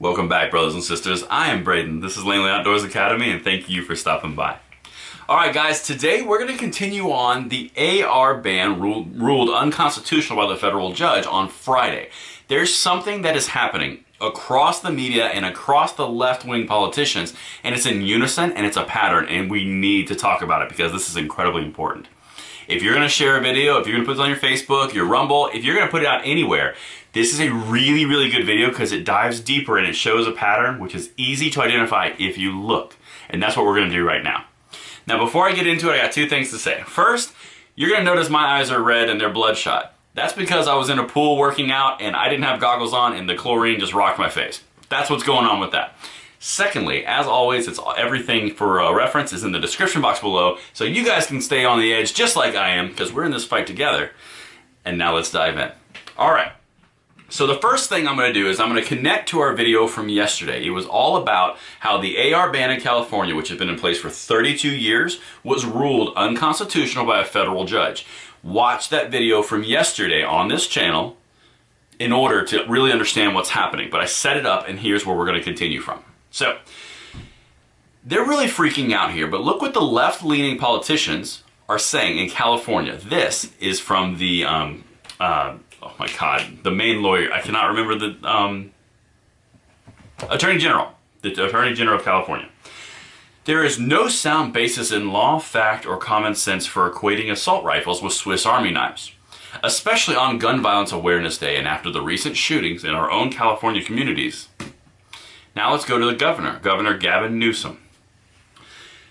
Welcome back, brothers and sisters. I am Braden. This is Langley Outdoors Academy, and thank you for stopping by. Alright guys, today we're going to continue on the AR ban ruled unconstitutional by the federal judge on Friday. There's something that is happening across the media and across the left-wing politicians, and it's in unison and it's a pattern, and we need to talk about it because this is incredibly important. If you're going to share a video, if you're going to put it on your Facebook, your Rumble, if you're going to put it out anywhere, this is a really, really good video because it dives deeper and it shows a pattern which is easy to identify if you look. And that's what we're going to do right now. Now, before I get into it, I got two things to say. First, you're going to notice my eyes are red and they're bloodshot. That's because I was in a pool working out and I didn't have goggles on and the chlorine just rocked my face. That's what's going on with that. Secondly, as always, everything for reference is in the description box below, so you guys can stay on the edge just like I am, because we're in this fight together. And now let's dive in. Alright, so the first thing I'm going to do is I'm going to connect to our video from yesterday. It was all about how the AR ban in California, which has been in place for 32 years, was ruled unconstitutional by a federal judge. Watch that video from yesterday on this channel in order to really understand what's happening. But I set it up, and here's where we're going to continue from. So, they're really freaking out here, but look what the left-leaning politicians are saying in California. This is from the, oh my God, the main lawyer. I cannot remember the, Attorney General. The Attorney General of California. There is no sound basis in law, fact, or common sense for equating assault rifles with Swiss Army knives, especially on Gun Violence Awareness Day and after the recent shootings in our own California communities. Now let's go to the governor, Governor Gavin Newsom.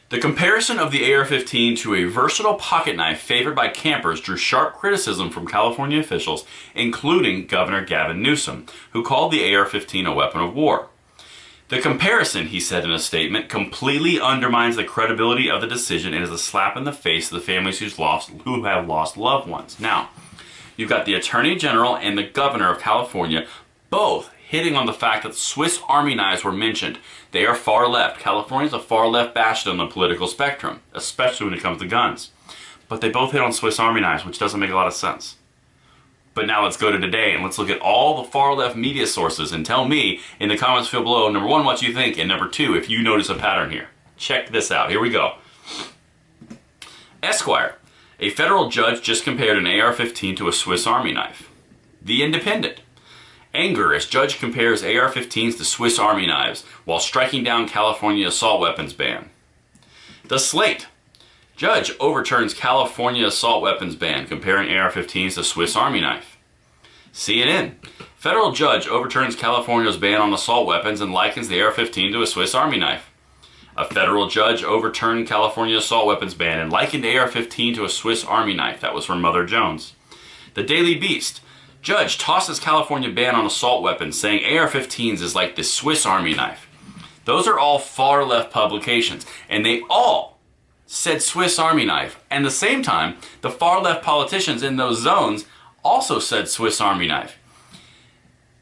The comparison of the AR-15 to a versatile pocket knife favored by campers drew sharp criticism from California officials, including Governor Gavin Newsom, who called the AR-15 a weapon of war. The comparison, he said in a statement, completely undermines the credibility of the decision and is a slap in the face of the families who have lost loved ones. Now, you've got the Attorney General and the Governor of California both hitting on the fact that Swiss Army knives were mentioned. They are far left. California's a far left bastion on the political spectrum, especially when it comes to guns. But they both hit on Swiss Army knives, which doesn't make a lot of sense. But now let's go to today and let's look at all the far left media sources and tell me in the comments field below, number one, what you think, and number two, if you notice a pattern here. Check this out. Here we go. Esquire. A federal judge just compared an AR-15 to a Swiss Army knife. The Independent. Anger as judge compares AR-15s to Swiss Army knives while striking down California assault weapons ban. The Slate. Judge overturns California assault weapons ban comparing AR-15s to Swiss Army knife. CNN. Federal judge overturns California's ban on assault weapons and likens the AR-15 to a Swiss Army knife. A federal judge overturned California assault weapons ban and likened AR-15 to a Swiss Army knife. That was from Mother Jones. The Daily Beast. Judge tosses California ban on assault weapons, saying AR-15s is like the Swiss Army knife. Those are all far left publications, and they all said Swiss Army knife. And at the same time, the far left politicians in those zones also said Swiss Army knife.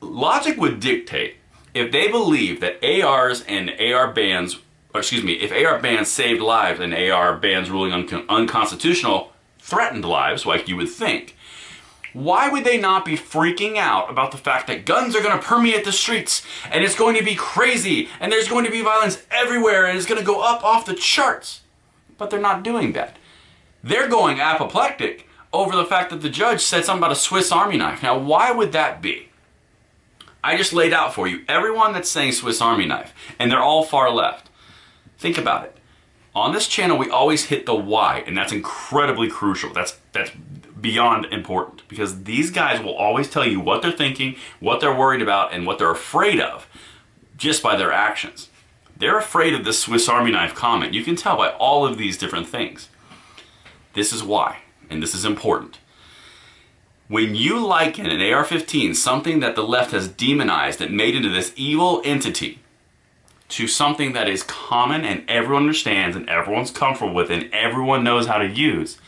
Logic would dictate, if they believe that ARs and AR bans, if AR bans saved lives and AR bans ruling unconstitutional threatened lives, like you would think, why would they not be freaking out about the fact that guns are going to permeate the streets and it's going to be crazy and there's going to be violence everywhere and it's going to go up off the charts? But they're not doing that. They're going apoplectic over the fact that the judge said something about a Swiss Army knife. Now, why would that be? I just laid out for you everyone that's saying Swiss Army knife, and they're all far left. Think about it. On this channel, we always hit the why, and that's incredibly crucial. That's beyond important, because these guys will always tell you what they're thinking, what they're worried about, and what they're afraid of just by their actions. They're afraid of this Swiss Army knife comment. You can tell by all of these different things. This is why, and this is important. When you liken an AR-15, something that the left has demonized and made into this evil entity, to something that is common and everyone understands and everyone's comfortable with and everyone knows how to use,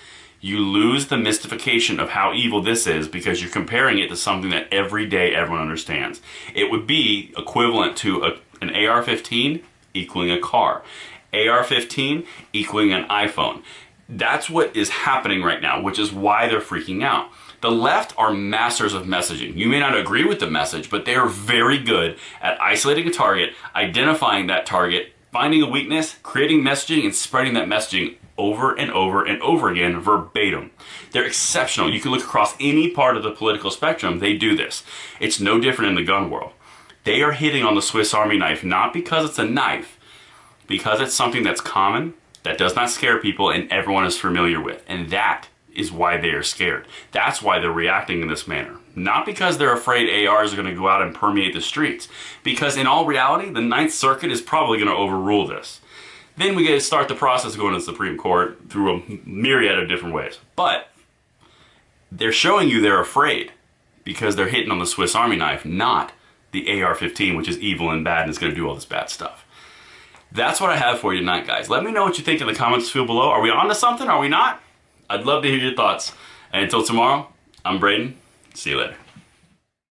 you lose the mystification of how evil this is because you're comparing it to something that every day everyone understands. It would be equivalent to an AR-15 equaling a car. AR-15 equaling an iPhone. That's what is happening right now, which is why they're freaking out. The left are masters of messaging. You may not agree with the message, but they are very good at isolating a target, identifying that target, finding a weakness, creating messaging, and spreading that messaging over and over and over again, verbatim. They're exceptional. You can look across any part of the political spectrum, they do this. It's no different in the gun world. They are hitting on the Swiss Army knife, not because it's a knife, because it's something that's common, that does not scare people, and everyone is familiar with. And that is why they are scared. That's why they're reacting in this manner. Not because they're afraid ARs are going to go out and permeate the streets. Because in all reality, the Ninth Circuit is probably going to overrule this. Then we get to start the process of going to the Supreme Court through a myriad of different ways. But they're showing you they're afraid because they're hitting on the Swiss Army knife, not the AR-15, which is evil and bad and is going to do all this bad stuff. That's what I have for you tonight, guys. Let me know what you think in the comments field below. Are we on to something? Are we not? I'd love to hear your thoughts. And until tomorrow, I'm Braden. See you later.